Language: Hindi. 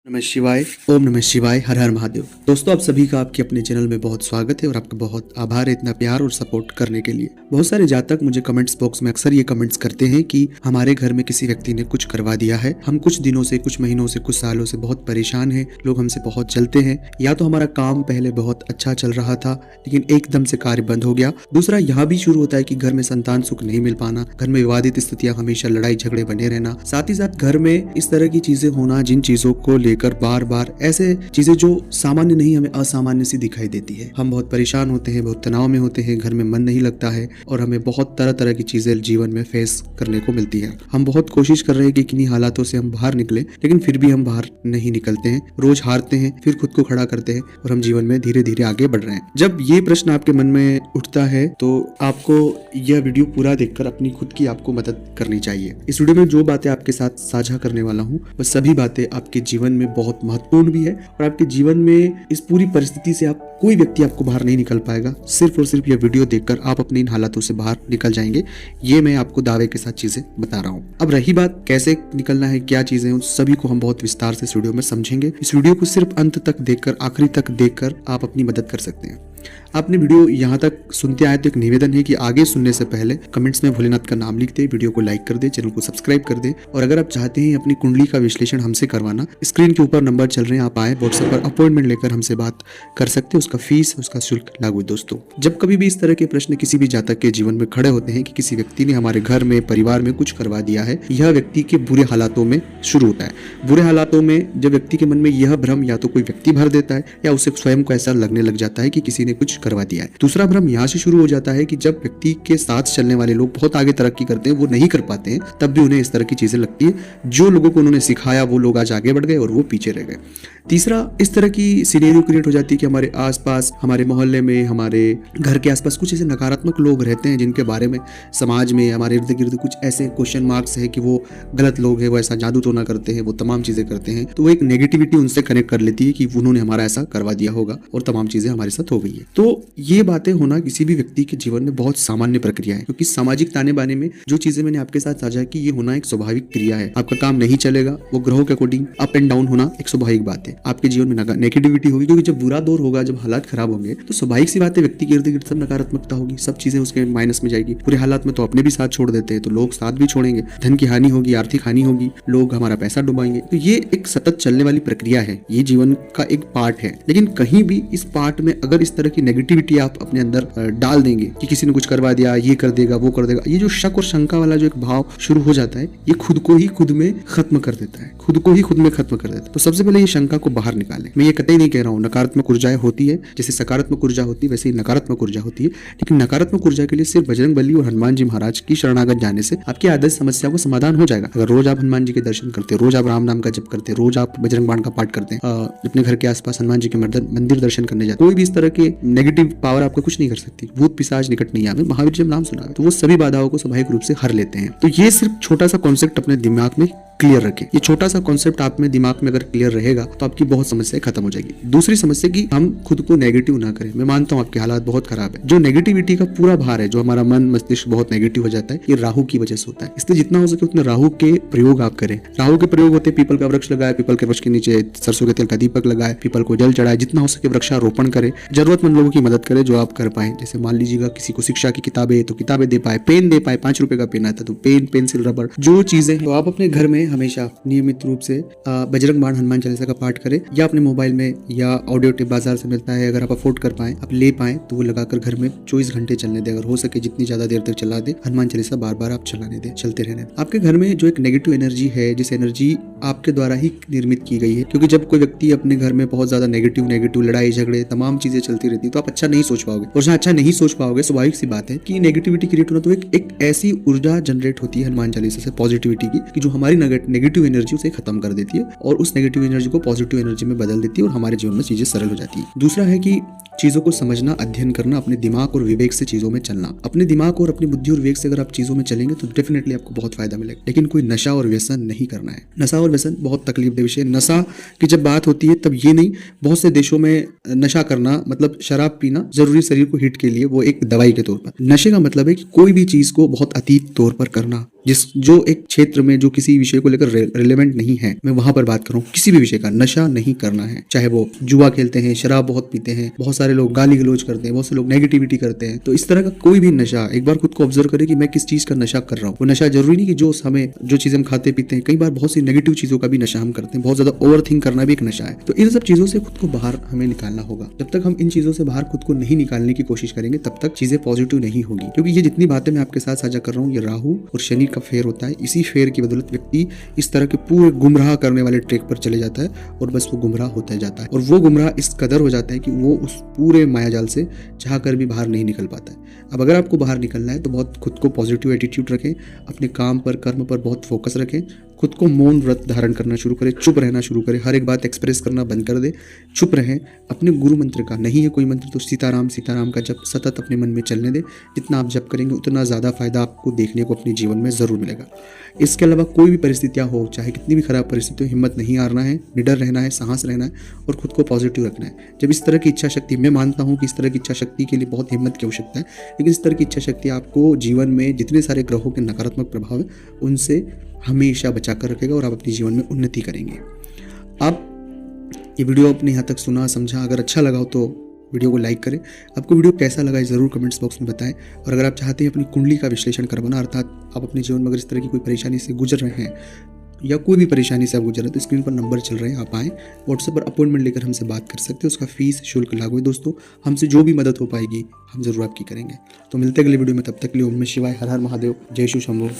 नमः शिवाय। ओम नमः शिवाय। हर हर महादेव। दोस्तों, आप सभी का आपके अपने चैनल में बहुत स्वागत है और आपका बहुत आभार है इतना प्यार और सपोर्ट करने के लिए। बहुत सारे जातक मुझे कमेंट्स बॉक्स में अक्सर ये कमेंट्स करते हैं कि हमारे घर में किसी व्यक्ति ने कुछ करवा दिया है, हम कुछ दिनों से, कुछ महीनों से, कुछ सालों से बहुत परेशान हैं, लोग हमसे बहुत जलते हैं। या तो हमारा काम पहले बहुत अच्छा चल रहा था लेकिन एकदम से कार्य बंद हो गया। दूसरा यहाँ भी शुरू होता है कि घर में संतान सुख नहीं मिल पाना, घर में विवादित स्थितियां, हमेशा लड़ाई झगड़े बने रहना, साथ ही साथ घर में इस तरह की चीजें होना जिन चीजों को लेकर बार बार ऐसे चीजें जो सामान्य नहीं हमें असामान्य सी दिखाई देती है। हम बहुत परेशान होते हैं, बहुत तनाव में होते हैं, घर में मन नहीं लगता है और हमें बहुत तरह तरह की चीजें जीवन में फेस करने को मिलती है। हम बहुत कोशिश कर रहे हैं कि किन्हीं हालातों से हम बाहर निकले, लेकिन फिर भी हम बाहर नहीं निकलते हैं। रोज हारते हैं, फिर खुद को खड़ा करते हैं और हम जीवन में धीरे धीरे आगे बढ़ रहे हैं। जब ये प्रश्न आपके मन में उठता है तो आपको यह वीडियो पूरा देखकर अपनी खुद की आपको मदद करनी चाहिए। इस वीडियो में जो बातें आपके साथ साझा करने वाला हूँ वह सभी बातें आपके जीवन में बहुत महत्वपूर्ण भी है और आपके जीवन में इस पूरी परिस्थिति से आप कोई व्यक्ति आपको बाहर नहीं निकल पाएगा। सिर्फ और सिर्फ यह वीडियो देखकर आप अपने इन हालातों से बाहर निकल जाएंगे। ये मैं आपको दावे के साथ चीजें बता रहा हूँ। अब रही बात कैसे निकलना है, क्या चीजें, उन सभी को हम बहुत विस्तार से इस वीडियो में समझेंगे। इस वीडियो को सिर्फ अंत तक देखकर, आखिरी तक देखकर आप अपनी मदद कर सकते हैं। आपने वीडियो यहाँ तक सुनते आए तो एक निवेदन है कि आगे सुनने से पहले कमेंट्स में भोलेनाथ का नाम लिख दे, वीडियो को लाइक कर दे, चैनल को सब्सक्राइब कर दे। और अगर आप चाहते हैं अपनी कुंडली का विश्लेषण हमसे करवाना, स्क्रीन के ऊपर नंबर चल रहे हैं, आप आए व्हाट्सएप पर अपॉइंटमेंट लेकर हमसे बात कर सकते हैं। उसका फीस, उसका शुल्क लागू है। दोस्तों, जब कभी भी इस तरह के प्रश्न किसी भी जातक के जीवन में खड़े होते हैं कि किसी व्यक्ति ने हमारे घर में, परिवार में कुछ करवा दिया है, यह व्यक्ति के बुरे हालातों में शुरू होता है। बुरे हालातों में जब व्यक्ति के मन में यह भ्रम या तो कोई व्यक्ति भर देता है या उसे स्वयं को ऐसा लगने लग जाता है कि किसी ने कुछ करवा दिया है। दूसरा भ्रम यहाँ से शुरू हो जाता है कि जब व्यक्ति के साथ चलने वाले लोग बहुत आगे तरक्की करते हैं, वो नहीं कर पाते हैं, तब भी उन्हें इस तरह की चीजें लगती है। जो लोगों को उन्होंने सिखाया वो लोग आज आगे बढ़ गए और वो पीछे रह गए। तीसरा, इस तरह की सिनेरियो क्रिएट हो जाती है कि हमारे आसपास, हमारे मोहल्ले में, हमारे घर के आसपास कुछ ऐसे नकारात्मक लोग रहते हैं जिनके बारे में समाज में, हमारे इर्द गिर्द कुछ ऐसे क्वेश्चन मार्क्स है कि वो गलत लोग हैं, वो ऐसा जादू टोना करते हैं, वो तमाम चीजें करते हैं। तो वो एक नेगेटिविटी उनसे कनेक्ट कर लेती है कि उन्होंने हमारा ऐसा करवा दिया होगा और तमाम चीजें हमारे साथ हो गई है। तो ये बातें होना किसी भी व्यक्ति के जीवन में बहुत सामान्य प्रक्रिया है, क्योंकि सामाजिक ताने बाने में जो चीजें मैंने आपके साथ साझा की, ये होना एक स्वाभाविक क्रिया है। आपका काम नहीं चलेगा, वो ग्रहों के अकॉर्डिंग अप एंड डाउन होना एक स्वाभाविक बात है। आपके जीवन में नेगेटिविटी होगी, क्योंकि जब बुरा दौर होगा, जब हालात खराब होंगे, तो स्वाभाविक सी बात है व्यक्ति के इर्द गिर्द सब नकारात्मकता होगी, सब चीजें उसके माइनस में जाएगी। पूरे हालात में तो अपने भी साथ छोड़ देते हैं, तो लोग साथ भी छोड़ेंगे, धन की हानि होगी, आर्थिक हानि होगी, लोग हमारा पैसा डुबाएंगे। तो ये एक सतत चलने वाली प्रक्रिया है, ये जीवन का एक पार्ट है। लेकिन कहीं भी इस पार्ट में अगर इस तरह की नेगेटिविटी आप अपने अंदर डाल देंगे कि किसी ने कुछ करवा दिया, ये कर देगा, वो कर देगा, ये जो शक और शंका वाला जो एक भाव शुरू हो जाता है, ये खुद को ही खुद में खत्म कर देता है, खुद को ही खुद में खत्म कर देता है। तो सबसे पहले ये शंका को बाहर निकालें। मैं ये कतई नहीं कह रहा हूँ नकारात्मक ऊर्जाएं होती है, जैसे सकारात्मक ऊर्जा होती है वैसे ही नकारात्मक ऊर्जा होती है। लेकिन नकारात्मक ऊर्जा के लिए सिर्फ बजरंग बली और हनुमान जी महाराज की शरणागत जाने से आपकी आदर्श समस्या को समाधान हो जाएगा। अगर रोज आप हनुमान जी के दर्शन करते, रोज आप राम नाम का जप करते, रोज आप बजरंग बाण का पाठ करते हैं, अपने घर के आसपास हनुमान जी के मंदिर दर्शन करने जाते, कोई भी इस तरह के नेगेटिव पावर आपको कुछ नहीं कर सकती। भूत पिशाच निकट नहीं आवे, महावीर जब नाम सुना तो वो सभी बाधाओं को स्वाभाविक रूप से हर लेते हैं। तो ये सिर्फ छोटा सा कॉन्सेप्ट अपने दिमाग में क्लियर रखें। ये छोटा सा कॉन्सेप्ट आप में दिमाग में अगर क्लियर रहेगा तो आपकी बहुत समस्याएं खत्म हो जाएगी। दूसरी समस्या कि हम खुद को नेगेटिव ना करें। मैं मानता हूँ आपके हालात बहुत खराब है, जो नेगेटिविटी का पूरा भार है, जो हमारा मन मस्तिष्क बहुत नेगेटिव हो जाता है, ये राहु की वजह से होता है। इसलिए जितना हो सके उतना राहु के प्रयोग आप करें। राहु के प्रयोग होते हैं, पीपल का वृक्ष लगाए, पीपल के वृक्ष के नीचे सरसों के तेल का दीपक लगाए, पीपल को जल चढ़ाए, जितना हो सके वृक्षारोपण करे, जरूरतमंद लोगों की मदद करे जो आप कर पाए। जैसे मान लीजिएगा किसी को शिक्षा की किताबें तो किताबें दे पाए, पेन दे पाए, 5 रुपए का पेन आता तो पेन, पेंसिल, रबड़, जो चीजें। तो आप अपने घर में हमेशा नियमित रूप से बजरंग बाण, हनुमान चालीसा का पाठ करें, या अपने मोबाइल में या ऑडियो टेप बाजार से मिलता है, अगर आप अफोर्ड कर पाए, आप ले पाए तो वो लगाकर घर में 24 घंटे चलने दे। अगर हो सके जितनी ज्यादा देर तक चला दे, हनुमान चालीसा बार बार आप चलाने दे, चलते रहने। आपके घर में जो एक नेगेटिव एनर्जी है, जिस एनर्जी आपके द्वारा ही निर्मित की गई है, क्योंकि जब कोई व्यक्ति अपने घर में बहुत ज्यादा नेगेटिव लड़ाई झगड़े तमाम चीजें चलती रहती है तो आप अच्छा नहीं सोच पाओगे, और जहाँ अच्छा नहीं सोच पाओगे स्वाभाविक सी बात है कि नेगेटिविटी क्रिएट होना। तो एक ऐसी ऊर्जा जनरेट होती है हनुमान चालीसा से पॉजिटिविटी की, कि जो हमारी नेगेटिव एनर्जी उसे खत्म कर देती है और उस नेगेटिव एनर्जी को पॉजिटिव एनर्जी में बदल देती है और हमारे जीवन में चीजें सरल हो जाती है। दूसरा है कि चीजों को समझना, अध्ययन करना, अपने दिमाग और विवेक से चीजों में चलना। अपने दिमाग और अपनी बुद्धि और विवेक से अगर आप चीजों में चलेंगे तो डेफिनेटली आपको बहुत फायदा मिलेगा। लेकिन कोई नशा और व्यसन नहीं करना है। नशा और व्यसन बहुत तकलीफ दे विषय। नशा की जब बात होती है तब ये नहीं, बहुत से देशों में नशा करना मतलब शराब पीना जरूरी शरीर को हिट के लिए, वो एक दवाई के तौर पर। नशे का मतलब है कि कोई भी चीज को बहुत अतीत तौर पर करना, जो एक क्षेत्र में जो किसी विषय को लेकर रिलेवेंट नहीं है, मैं वहां पर बात कर रहा हूँ। किसी भी विषय का नशा नहीं करना है, चाहे वो जुआ खेलते हैं, शराब बहुत पीते हैं, बहुत सारे लोग गाली गलौज करते हैं, बहुत से लोग नेगेटिविटी करते हैं। तो इस तरह का कोई भी नशा, एक बार खुद को ऑब्जर्व करें कि मैं किस चीज का नशा कर रहा हूँ। वो नशा जरूरी नहीं कि जो चीज हम खाते पीते हैं, कई बार बहुत सी नेगेटिव चीजों का भी नशा हम करते हैं। बहुत ज्यादा ओवर थिंक करना भी एक नशा है। तो इन सब चीजों से खुद को बाहर हमें निकालना होगा। जब तक हम इन चीजों से बाहर खुद को नहीं निकालने की कोशिश करेंगे, तब तक चीजें पॉजिटिव नहीं होगी। क्योंकि ये जितनी बातें मैं आपके साथ साझा कर रहा हूँ, ये राहु और शनि का फेर होता है। इसी फेर की बदौलत व्यक्ति इस तरह के पूरे गुमराह करने वाले ट्रैक पर चले जाता है और बस वो गुमराह होता जाता है। और वो गुमराह इस कदर हो जाता है कि वो उस पूरे मायाजाल से चाह कर भी बाहर नहीं निकल पाता है। अब अगर आपको बाहर निकलना है तो बहुत खुद को पॉजिटिव एटीट्यूड रखें, अपने काम पर, कर्म पर बहुत फोकस रखें, खुद को मौन व्रत धारण करना शुरू करें, चुप रहना शुरू करें, हर एक बात एक्सप्रेस करना बंद कर दे, चुप रहें। अपने गुरु मंत्र का नहीं है कोई मंत्र तो सीताराम सीताराम का जप सतत अपने मन में चलने दे। जितना आप जप करेंगे उतना ज़्यादा फायदा आपको देखने को अपने जीवन में ज़रूर मिलेगा। इसके अलावा कोई भी परिस्थितियाँ हो, चाहे कितनी भी खराब परिस्थिति हो, हिम्मत नहीं हारना है, निडर रहना है, साहस रहना है और खुद को पॉजिटिव रखना है। जब इस तरह की इच्छा शक्ति, मैं मानता हूँ कि इस तरह की इच्छा शक्ति के लिए बहुत हिम्मत की आवश्यकता है, लेकिन इस तरह की इच्छा शक्ति आपको जीवन में जितने सारे ग्रहों के नकारात्मक प्रभाव है उनसे हमेशा बचा कर रखेगा और आप अपने जीवन में उन्नति करेंगे। आप ये वीडियो अपने यहाँ तक सुना, समझा, अगर अच्छा लगा हो तो वीडियो को लाइक करें। आपको वीडियो कैसा लगा ज़रूर कमेंट्स बॉक्स में बताएं। और अगर आप चाहते हैं अपनी कुंडली का विश्लेषण करवाना, अर्थात आप अपने जीवन में अगर इस तरह की कोई परेशानी से गुजर रहे हैं या कोई भी परेशानी से आप गुजर रहे हैं, तो स्क्रीन पर नंबर चल रहे हैं, आप आएँ, व्हाट्सएप पर अपॉइंटमेंट लेकर हमसे बात कर सकते हैं। उसका फीस शुल्क लागू है दोस्तों। हमसे जो भी मदद हो पाएगी हम जरूर आपकी करेंगे। तो मिलते हैं अगले वीडियो में, तब तक के लिए ओम नमः शिवाय, हर हर महादेव, जय शिव शंभो।